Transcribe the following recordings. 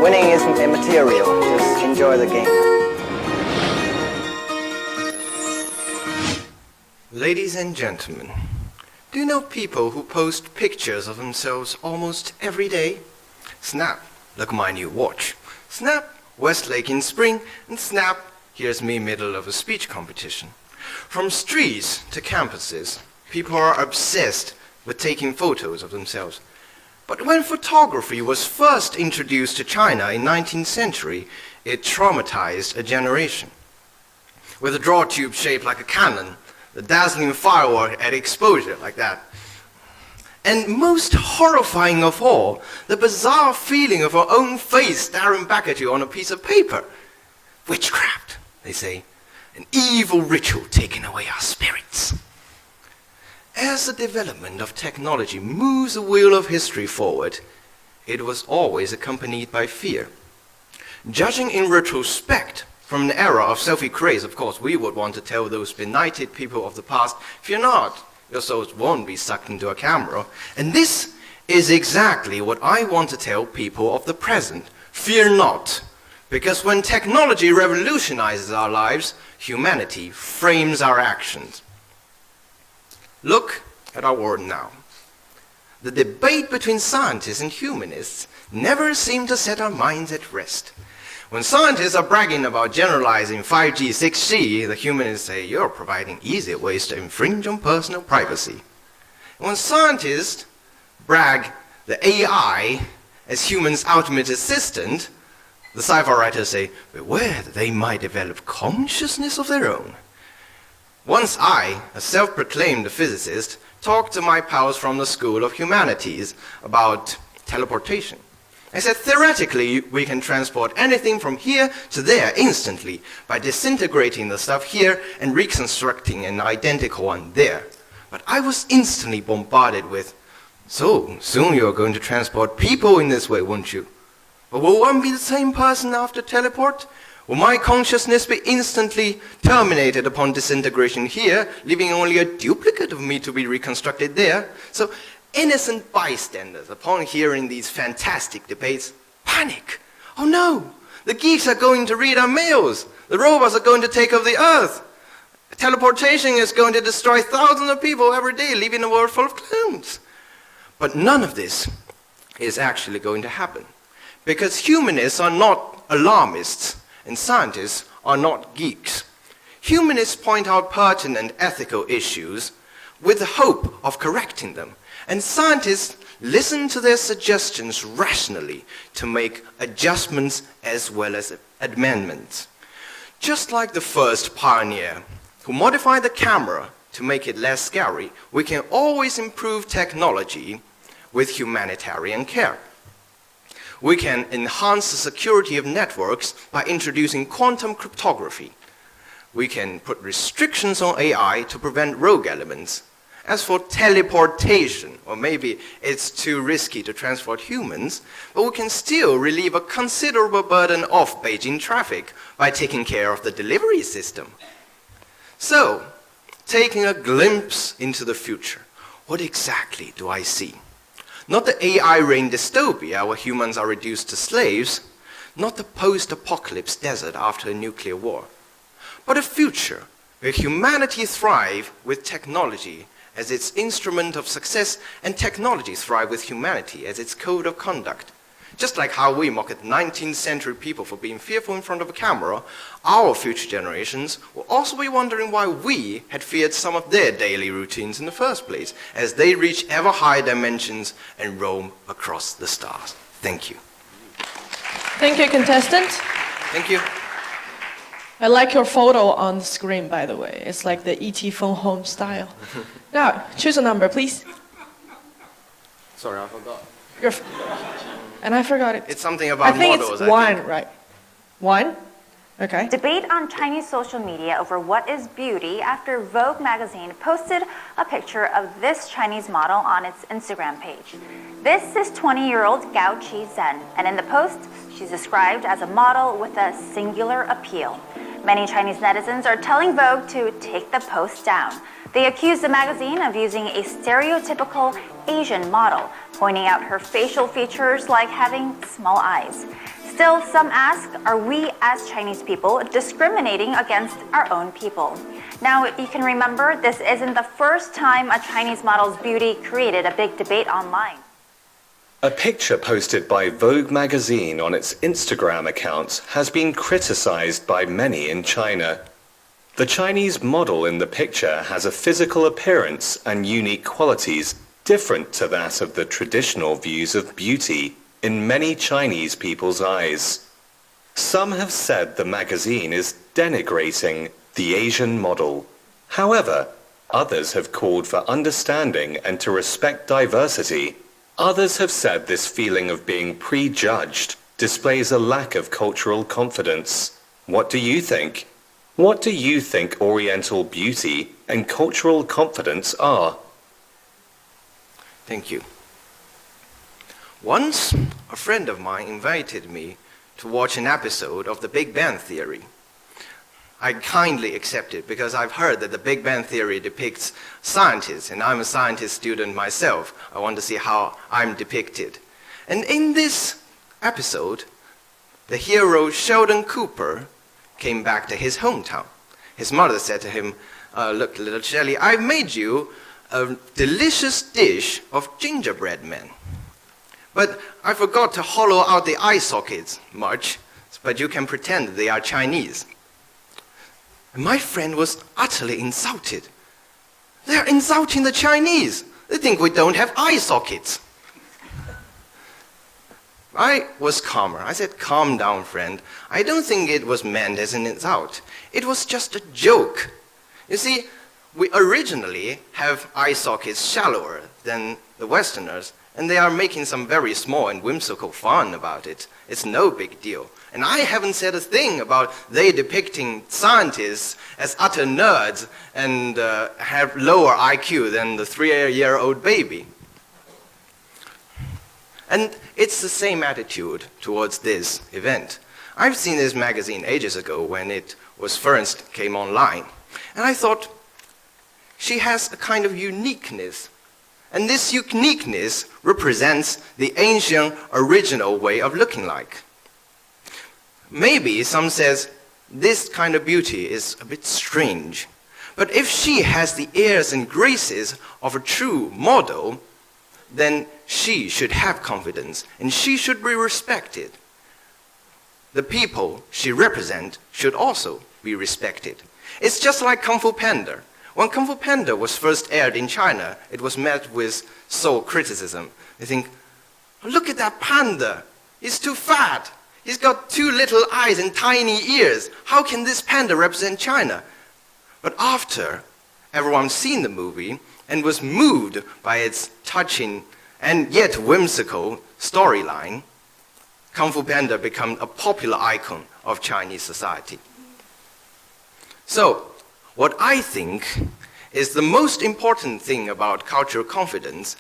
Winning isn't immaterial, just enjoy the game. Ladies and gentlemen, do you know people who post pictures of themselves almost every day? Snap, look at my new watch. Snap, Westlake in spring, and snap, here's me middle of a speech competition. From streets to campuses, people are obsessed with taking photos of themselves. But when photography was first introduced to China in 19th century, it traumatized a generation. With a draw tube shaped like a cannon, the dazzling firework at exposure like that. And most horrifying of all, the bizarre feeling of our own face staring back at you on a piece of paper. Witchcraft, they say, an evil ritual taking away our spirits. As the development of technology moves the wheel of history forward, it was always accompanied by fear. Judging in retrospect, from an era of selfie craze, of course, we would want to tell those benighted people of the past, fear not, your souls won't be sucked into a camera. And this is exactly what I want to tell people of the present. Fear not, because when technology revolutionizes our lives, humanity frames our actions. Look at our world now. The debate between scientists and humanists never seems to set our minds at rest. When scientists are bragging about generalizing 5G, 6G, the humanists say you're providing easier ways to infringe on personal privacy. When scientists brag the AI as humans' ultimate assistant, the sci-fi writers say, beware that they might develop consciousness of their own. Once I, a self-proclaimed physicist, talked to my pals from the School of Humanities about teleportation. I said, theoretically, we can transport anything from here to there instantly by disintegrating the stuff here and reconstructing an identical one there. But I was instantly bombarded with, so soon you're going to transport people in this way, won't you? But will one be the same person after teleport? Will my consciousness be instantly terminated upon disintegration here, leaving only a duplicate of me to be reconstructed there? So innocent bystanders, upon hearing these fantastic debates, panic. Oh no, the geeks are going to read our mails. The robots are going to take over the earth. Teleportation is going to destroy thousands of people every day, leaving a world full of clones. But none of this is actually going to happen, because humanists are not alarmists and scientists are not geeks. Humanists point out pertinent ethical issues with the hope of correcting them. And scientists listen to their suggestions rationally to make adjustments as well as amendments. Just like the first pioneer who modified the camera to make it less scary, we can always improve technology with humanitarian care. We can enhance the security of networks by introducing quantum cryptography. We can put restrictions on AI to prevent rogue elements. As for teleportation, or maybe it's too risky to transport humans, but we can still relieve a considerable burden off Beijing traffic by taking care of the delivery system. So, taking a glimpse into the future, what exactly do I see? Not the AI-reign dystopia where humans are reduced to slaves, not the post-apocalypse desert after a nuclear war, but a future where humanity thrives with technology as its instrument of success, and technology thrive with humanity as its code of conduct. Just like how we mock at 19th century people for being fearful in front of a camera, our future generations will also be wondering why we had feared some of their daily routines in the first place, as they reach ever higher dimensions and roam across the stars. Thank you. Thank you, contestant. Thank you. I like your photo on the screen, by the way. It's like the E.T. phone home style. Now, choose a number, please. Sorry, I forgot. And I forgot it. It's something about models. I think it's one, right? One? Okay. Debate on Chinese social media over what is beauty after Vogue magazine posted a picture of this Chinese model on its Instagram page. This is 20-year-old Gao Qi Zhen, and in the post, she's described as a model with a singular appeal. Many Chinese netizens are telling Vogue to take the post down. They accuse the magazine of using a stereotypical Asian model, pointing out her facial features like having small eyes. Still, some ask, are we as Chinese people discriminating against our own people? Now, you can remember this isn't the first time a Chinese model's beauty created a big debate online. A picture posted by Vogue magazine on its Instagram account has been criticized by many in China. The Chinese model in the picture has a physical appearance and unique qualities different to that of the traditional views of beauty in many Chinese people's eyes. Some have said the magazine is denigrating the Asian model. However, others have called for understanding and to respect diversity. Others have said this feeling of being prejudged displays a lack of cultural confidence. What do you think? What do you think Oriental beauty and cultural confidence are? Thank you. Once, a friend of mine invited me to watch an episode of The Big Bang Theory. I kindly accepted because I've heard that The Big Bang Theory depicts scientists, and I'm a scientist student myself. I want to see how I'm depicted. And in this episode, the hero Sheldon Cooper came back to his hometown. His mother said to him, look, little Shelley, I've made you a delicious dish of gingerbread men. But I forgot to hollow out the eye sockets much, but you can pretend they are Chinese. And my friend was utterly insulted. They are insulting the Chinese. They think we don't have eye sockets. I was calmer. I said, calm down, friend. I don't think it was meant as an insult. It was just a joke. You see, we originally have eye sockets shallower than the Westerners, and they are making some very small and whimsical fun about it. It's no big deal. And I haven't said a thing about they depicting scientists as utter nerds and have lower IQ than the 3-year-old baby. And it's the same attitude towards this event. I've seen this magazine ages ago when it was first came online. And I thought, she has a kind of uniqueness. And this uniqueness represents the ancient original way of looking like. Maybe some says this kind of beauty is a bit strange. But if she has the airs and graces of a true model, then she should have confidence and she should be respected. The people she represents should also be respected. It's just like Kung Fu Panda. When Kung Fu Panda was first aired in China, it was met with sole criticism. They think, look at that panda. He's too fat. He's got too little eyes and tiny ears. How can this panda represent China? But after everyone seen the movie and was moved by its touching and yet whimsical storyline, Kung Fu Panda became a popular icon of Chinese society. So, what I think is the most important thing about cultural confidence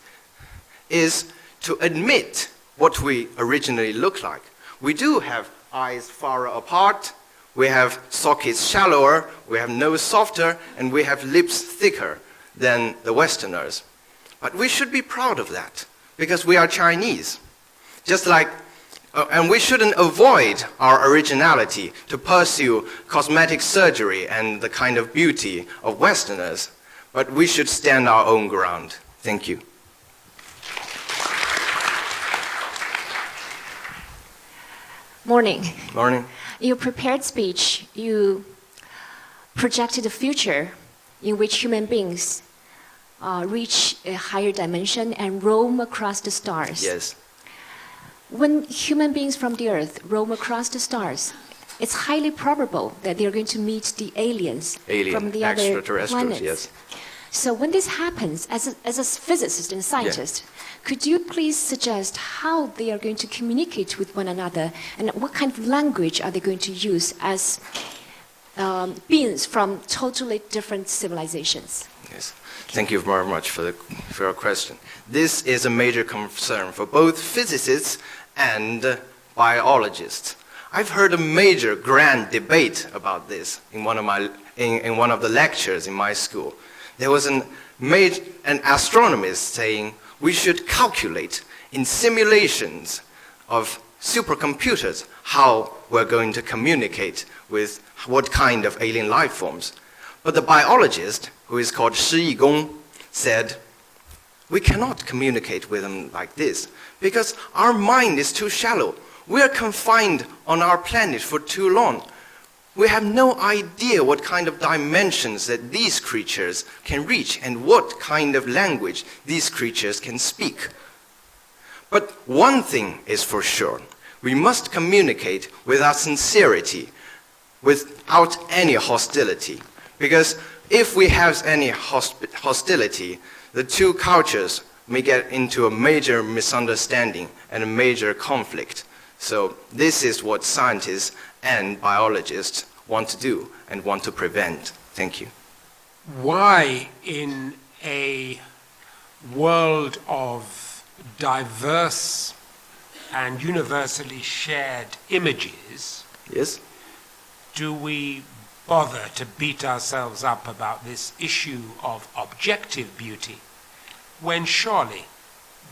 is to admit what we originally look like. We do have eyes far apart, we have sockets shallower, we have nose softer, and we have lips thicker than the Westerners. But we should be proud of that, because we are Chinese. Just like, and we shouldn't avoid our originality to pursue cosmetic surgery and the kind of beauty of Westerners, but we should stand our own ground. Thank you. Morning. Morning. In your prepared speech, you projected a future in which human beings reach a higher dimension and roam across the stars. Yes. When human beings from the Earth roam across the stars, it's highly probable that they're going to meet the aliens from the other extraterrestrials, planets. yes. So when this happens, as a physicist and scientist, could you please suggest how they are going to communicate with one another and what kind of language are they going to use as beings from totally different civilizations? Yes. Thank you very much for your question. This is a major concern for both physicists and biologists. I've heard a major grand debate about this in one of the lectures in my school. There was an astronomist saying we should calculate in simulations of supercomputers how we're going to communicate with what kind of alien life forms. But the biologist, who is called Shi Yigong, said, we cannot communicate with them like this because our mind is too shallow. We are confined on our planet for too long. We have no idea what kind of dimensions that these creatures can reach and what kind of language these creatures can speak. But one thing is for sure. We must communicate with our sincerity, without any hostility. Because if we have any hostility, the two cultures may get into a major misunderstanding and a major conflict. So this is what scientists and biologists want to do and want to prevent. Thank you. Why, in a world of diverse and universally shared images, Yes? do we bother to beat ourselves up about this issue of objective beauty, when surely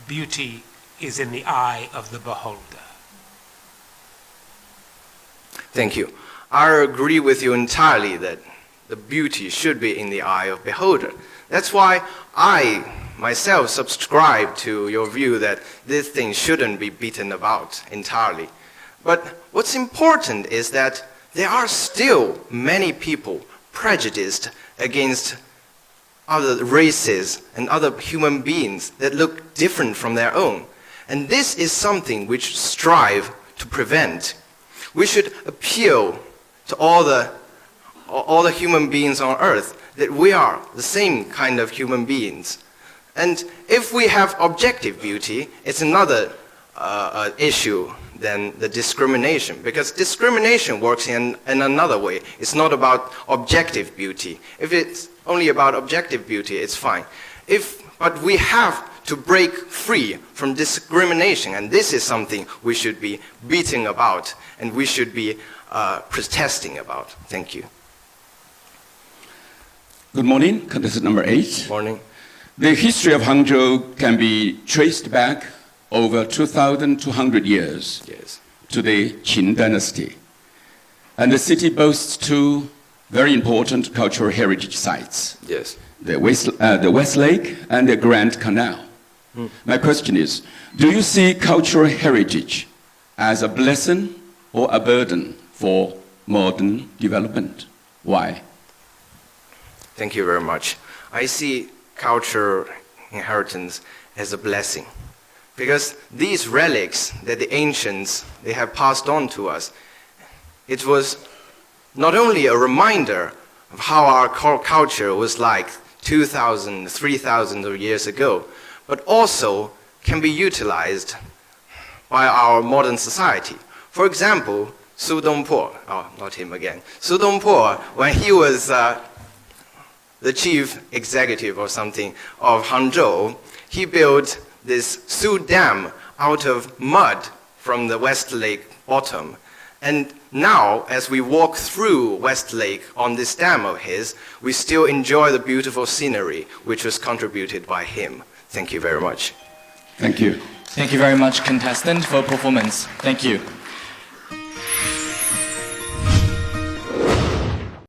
beauty is in the eye of the beholder? Thank you. I agree with you entirely that the beauty should be in the eye of beholder. That's why I myself subscribe to your view that this thing shouldn't be beaten about entirely. But what's important is that there are still many people prejudiced against other races and other human beings that look different from their own. And this is something which strive to prevent. We should appeal to all the human beings on earth that we are the same kind of human beings. And if we have objective beauty, it's another issue than the discrimination, because discrimination works in another way. It's not about objective beauty. If it's only about objective beauty, it's fine. But we have to break free from discrimination, and this is something we should be beating about and we should be protesting about. Thank you. Good morning, contestant number 8. Morning. The history of Hangzhou can be traced back over 2,200 years Yes. to the Qin dynasty. And the city boasts two very important cultural heritage sites, Yes. the West Lake and the Grand Canal. My question is, do you see cultural heritage as a blessing or a burden for modern development? Why? Thank you very much. I see cultural inheritance as a blessing, because these relics that the ancients they have passed on to us, it was not only a reminder of how our culture was like 2,000, 3,000 years ago, but also can be utilized by our modern society. For example, Su Dongpo, not him again, Su Dongpo, when he was the chief executive or something of Hangzhou, he built this Su Dam out of mud from the West Lake bottom. And now, as we walk through West Lake on this dam of his, we still enjoy the beautiful scenery which was contributed by him. Thank you very much. Thank you. Thank you very much, contestant, for performance. Thank you.